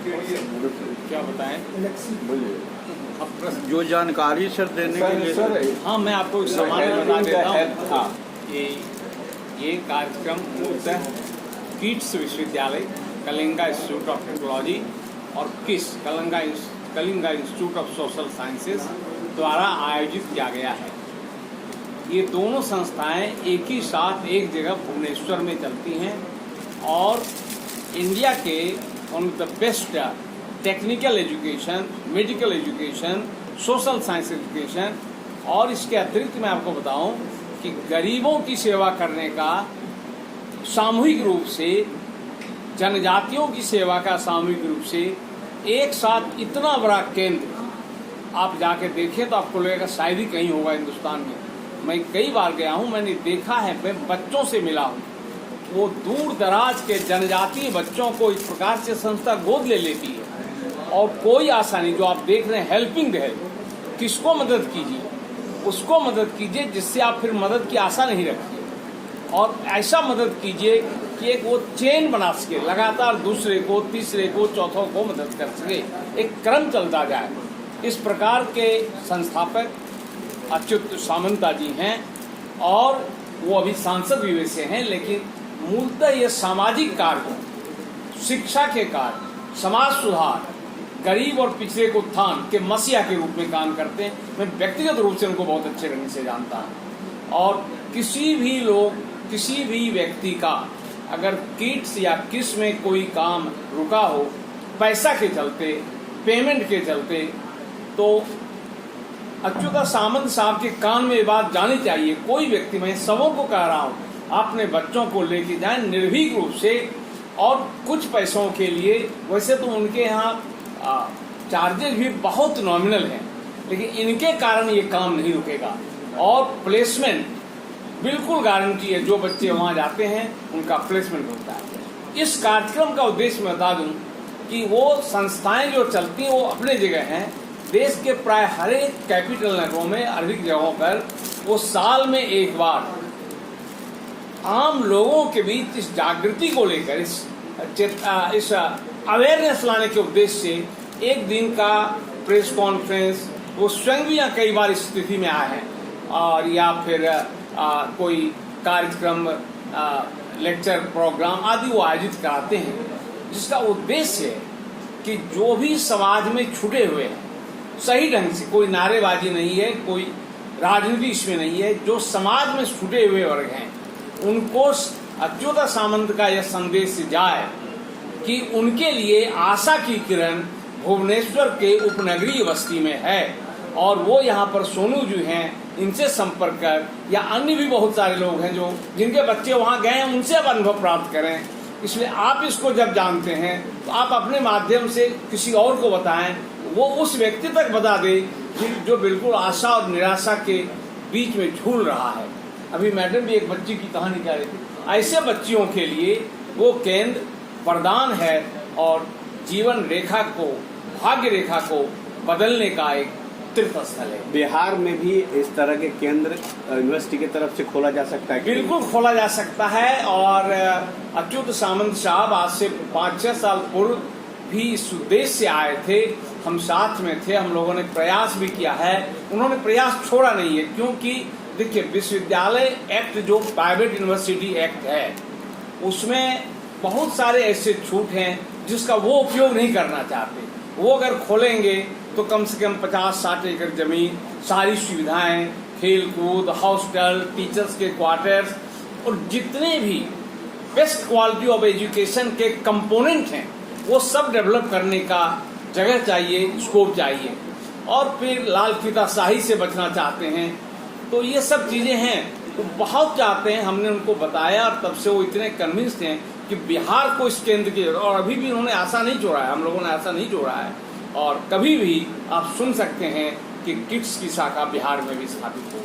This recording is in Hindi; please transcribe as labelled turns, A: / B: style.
A: क्या बताएं?
B: जो जानकारी सर देने के लिए
A: हाँ, मैं आपको सामान्य बता देता हूँ। हाँ, ये कार्यक्रम मूलतः किट्स विश्वविद्यालय, कलिंगा इंस्टीट्यूट ऑफ टेक्नोलॉजी और Kalinga institute of social sciences द्वारा आयोजित किया गया है। ये दोनों संस्थाएं एक ही साथ एक जगह भुवनेश्वर में चलती हैं और इंडिया के one of the best technical education, medical education, social science education और इसके अतिरिक्त मैं आपको बताऊं कि गरीबों की सेवा करने का सामूहिक रूप से, जनजातियों की सेवा का सामूहिक रूप से एक साथ इतना बड़ा केंद्र आप जाके देखें तो आपको लगेगा शायद ही कहीं होगा हिंदुस्तान में। मैं कई बार गया हूं, मैंने देखा है, मैं बच्चों से मिला हूं, वो दूर दराज के जनजातीय बच्चों को इस प्रकार से संस्था गोद ले लेती है और कोई आसानी, जो आप देख रहे हैं हेल्पिंग हेल्प, किसको मदद कीजिए, उसको मदद कीजिए जिससे आप फिर मदद की आशा नहीं रखिए और ऐसा मदद कीजिए कि एक वो चेन बना सके, लगातार दूसरे को, तीसरे को, चौथों को मदद कर सके, एक क्रम चलता जाए। इस प्रकार के संस्थापक अच्युत सामंता जी हैं और वो अभी सांसद भी वैसे हैं, लेकिन मूलतः ये सामाजिक कार्य, शिक्षा के कार्य, समाज सुधार, गरीब और पिछड़े को उत्थान के मसीहा के रूप में काम करते हैं। मैं व्यक्तिगत रूप से उनको बहुत अच्छे ढंग से जानता हूँ और किसी भी व्यक्ति का अगर किट्स या किस में कोई काम रुका हो पैसा के चलते, पेमेंट के चलते, तो अच्युत सामंत साहब के कान में ये बात जानी चाहिए। कोई व्यक्ति, मैं सबों को कह रहा हूँ, अपने बच्चों को लेके जाएं निर्भीक रूप से और कुछ पैसों के लिए। वैसे तो उनके यहाँ चार्जेस भी बहुत नॉमिनल हैं, लेकिन इनके कारण ये काम नहीं रुकेगा और प्लेसमेंट बिल्कुल गारंटी है। जो बच्चे वहाँ जाते हैं उनका प्लेसमेंट होता है। इस कार्यक्रम का उद्देश्य मैं बता दूं कि वो संस्थाएं जो चलती हैं वो अपने जगह हैं। देश के प्राय हर एक कैपिटल नगरों में, अधिक जगहों पर वो साल में एक बार आम लोगों के बीच इस जागृति को लेकर, इस अवेयरनेस लाने के उद्देश्य से एक दिन का प्रेस कॉन्फ्रेंस, वो स्वयं भी यहाँ कई बार इस स्थिति में आए हैं, और या फिर कोई कार्यक्रम, लेक्चर प्रोग्राम आदि वो आयोजित कराते हैं, जिसका उद्देश्य है कि जो भी समाज में छुटे हुए हैं, सही ढंग से, कोई नारेबाजी नहीं है, कोई राजनीति इसमें नहीं है, जो समाज में छुटे हुए वर्ग हैं उनको अच्युत सामंत का यह संदेश जाए कि उनके लिए आशा की किरण भुवनेश्वर के उपनगरीय बस्ती में है और वो यहाँ पर सोनू जी हैं, इनसे संपर्क कर, या अन्य भी बहुत सारे लोग हैं जो जिनके बच्चे वहाँ गए हैं, उनसे अब अनुभव प्राप्त करें। इसलिए आप इसको जब जानते हैं तो आप अपने माध्यम से किसी और को बताएं, वो उस व्यक्ति तक बता दे जो बिल्कुल आशा और निराशा के बीच में झूल रहा है। अभी मैडम भी एक बच्ची की कहानी कह रही थी। ऐसे बच्चियों के लिए वो केंद्र वरदान है और जीवन रेखा को, भाग्य रेखा को बदलने का एक तीर्थ स्थल है।
C: बिहार में भी इस तरह के केंद्र यूनिवर्सिटी की तरफ से खोला जा सकता है?
A: बिल्कुल खोला जा सकता है और अच्युत सामंत साहब आज से 5-6 साल पूर्व भी इस उद्देश्य से आए थे। हम साथ में थे, हम लोगों ने प्रयास भी किया है, उन्होंने प्रयास छोड़ा नहीं है। क्योंकि देखिए, विश्वविद्यालय एक्ट जो प्राइवेट यूनिवर्सिटी एक्ट है, उसमें बहुत सारे ऐसे छूट हैं जिसका वो उपयोग नहीं करना चाहते। वो अगर खोलेंगे तो कम से कम 50-60 एकड़ जमीन, सारी सुविधाएं, खेल कूद, हॉस्टल, टीचर्स के क्वार्टर्स और जितने भी बेस्ट क्वालिटी ऑफ एजुकेशन के कंपोनेंट हैं, वो सब डेवलप करने का जगह चाहिए, स्कोप चाहिए। और फिर लाल फीताशाही से बचना चाहते हैं। तो ये सब चीजें हैं, वो बहुत चाहते हैं। हमने उनको बताया और तब से वो इतने कन्विंस्ड हैं कि बिहार को इस केंद्र की, और अभी भी उन्होंने आशा नहीं छोड़ा है, हम लोगों ने आशा नहीं छोड़ा है। और कभी भी आप सुन सकते हैं कि किट्स की शाखा बिहार में भी स्थापित हो।